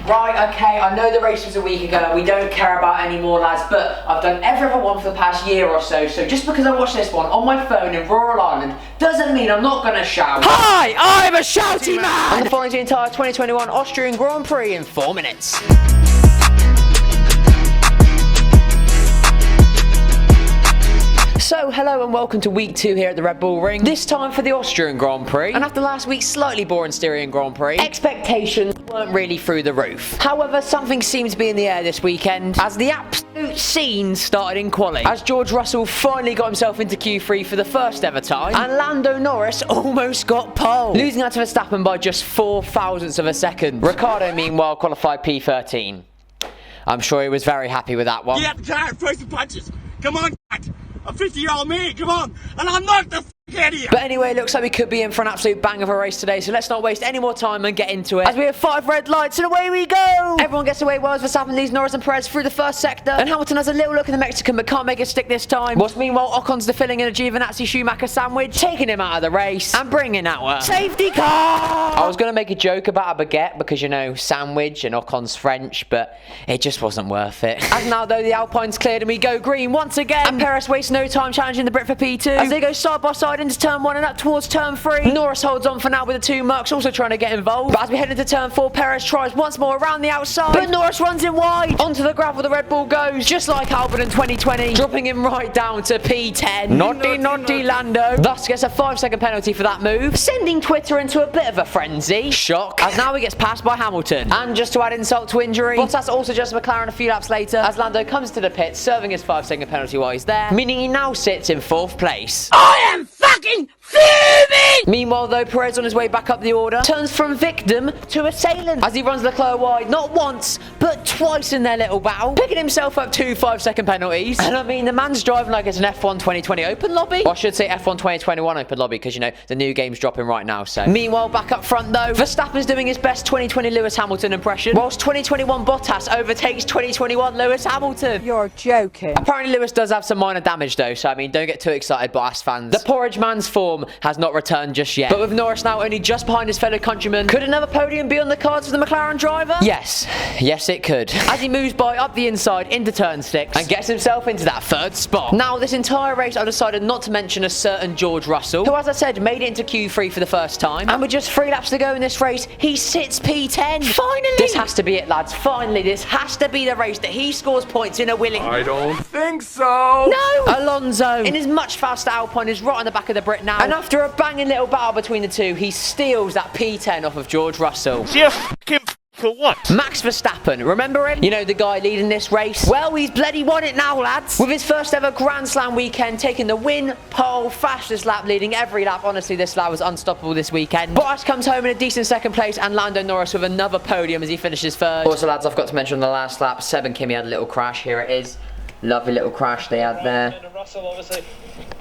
Right, okay, I know the race was a week ago and we don't care about it anymore, lads, but I've done every other one for the past year or so, so just because I watched this one on my phone in rural Ireland doesn't mean I'm not gonna shout. Hi, I'm a shouty man! And the following the entire 2021 Austrian Grand Prix in 4 minutes. So, hello and welcome to week 2 here at the Red Bull Ring. This time for the Austrian Grand Prix. And after last week's slightly boring Styrian Grand Prix, expectations weren't really through the roof. However, something seemed to be in the air this weekend as the absolute scene started in quali. As George Russell finally got himself into Q3 for the first ever time, and Lando Norris almost got pole, losing out to Verstappen by just 4 thousandths of a second. Ricciardo, meanwhile, qualified P13. I'm sure he was very happy with that one. Get tired, face the punches. Come on, a 50-year-old man, come on, and I'm not the idiot. But anyway, it looks like we could be in for an absolute bang of a race today, so let's not waste any more time and get into it. As we have 5 red lights and away we go! Everyone gets away well as Verstappen leads Norris and Perez through the first sector, and Hamilton has a little look at the Mexican but can't make it stick this time. Whilst meanwhile Ocon's defilling in a Giovinazzi Schumacher sandwich, taking him out of the race and bringing out a safety car! I was going to make a joke about a baguette because, you know, sandwich and Ocon's French, but it just wasn't worth it. As now though the Alpine's cleared and we go green once again, and Perez wastes no time challenging the Brit for P2 as they go side by side into turn 1 and up towards turn 3. Norris holds on for now with the 2 Mercs also trying to get involved. But as we head into turn 4, Perez tries once more around the outside, but Norris runs in wide. Onto the gravel the Red Bull goes, just like Albon in 2020, dropping him right down to P10. Naughty Lando. Thus gets a 5-second penalty for that move, sending Twitter into a bit of a frenzy. Shock. As now he gets passed by Hamilton. And just to add insult to injury, Bottas also just McLaren a few laps later as Lando comes to the pit, serving his 5-second penalty while he's there, meaning he now sits in 4th place. I am fucking fuming! Meanwhile though, Perez on his way back up the order turns from victim to assailant as he runs Leclerc wide, not once but twice in their little battle, picking himself up 2 5-second penalties. And I mean, the man's driving like it's an F1 2020 open lobby, or I should say F1 2021 open lobby, because you know the new game's dropping right now. So meanwhile back up front though, Verstappen's doing his best 2020 Lewis Hamilton impression, whilst 2021 Bottas overtakes 2021 Lewis Hamilton. You're joking. Apparently Lewis does have some minor damage though, so I mean don't get too excited, Bottas fans. The porridge man's form has not returned just yet. But with Norris now only just behind his fellow countryman, could another podium be on the cards for the McLaren driver? Yes it could, as he moves by up the inside into turn 6 and gets himself into that 3rd spot. Now this entire race I decided not to mention a certain George Russell, who as I said made it into Q3 for the first time, and with just 3 laps to go in this race he sits P10. Finally! This has to be it, lads. Finally, this has to be the race that he scores points in a willing... I don't think so. No! Alonso, in his much faster Alpine, is right on the back of the Brit now, and after a banging little battle between the two, he steals that P10 off of George Russell. For what? Max Verstappen, remember him? You know, the guy leading this race? Well, he's bloody won it now, lads. With his first ever Grand Slam weekend, taking the win, pole, fastest lap, leading every lap. Honestly, this lap was unstoppable this weekend. Bottas comes home in a decent 2nd place, and Lando Norris with another podium as he finishes 3rd. Also, lads, I've got to mention on the last lap, Seb and Kimi had a little crash. Here it is. Lovely little crash they had there.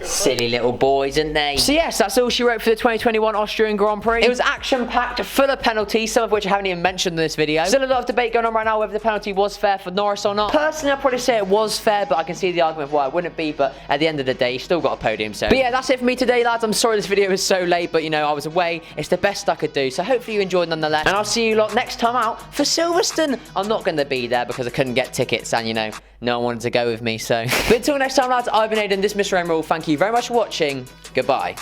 Silly little boys, aren't they? So yes, that's all she wrote for the 2021 Austrian Grand Prix. It was action-packed, full of penalties, some of which I haven't even mentioned in this video. Still a lot of debate going on right now whether the penalty was fair for Norris or not. Personally, I'd probably say it was fair, but I can see the argument of why it wouldn't be. But at the end of the day, you still got a podium. So, but yeah, that's it for me today, lads. I'm sorry this video is so late, but you know, I was away. It's the best I could do. So hopefully you enjoyed nonetheless. And I'll see you lot next time out for Silverstone. I'm not going to be there because I couldn't get tickets, and you know, no one wanted to go with me. So, but until next time, lads, I've been Aiden. This is MrAidenRule. Thank you very much for watching. Goodbye.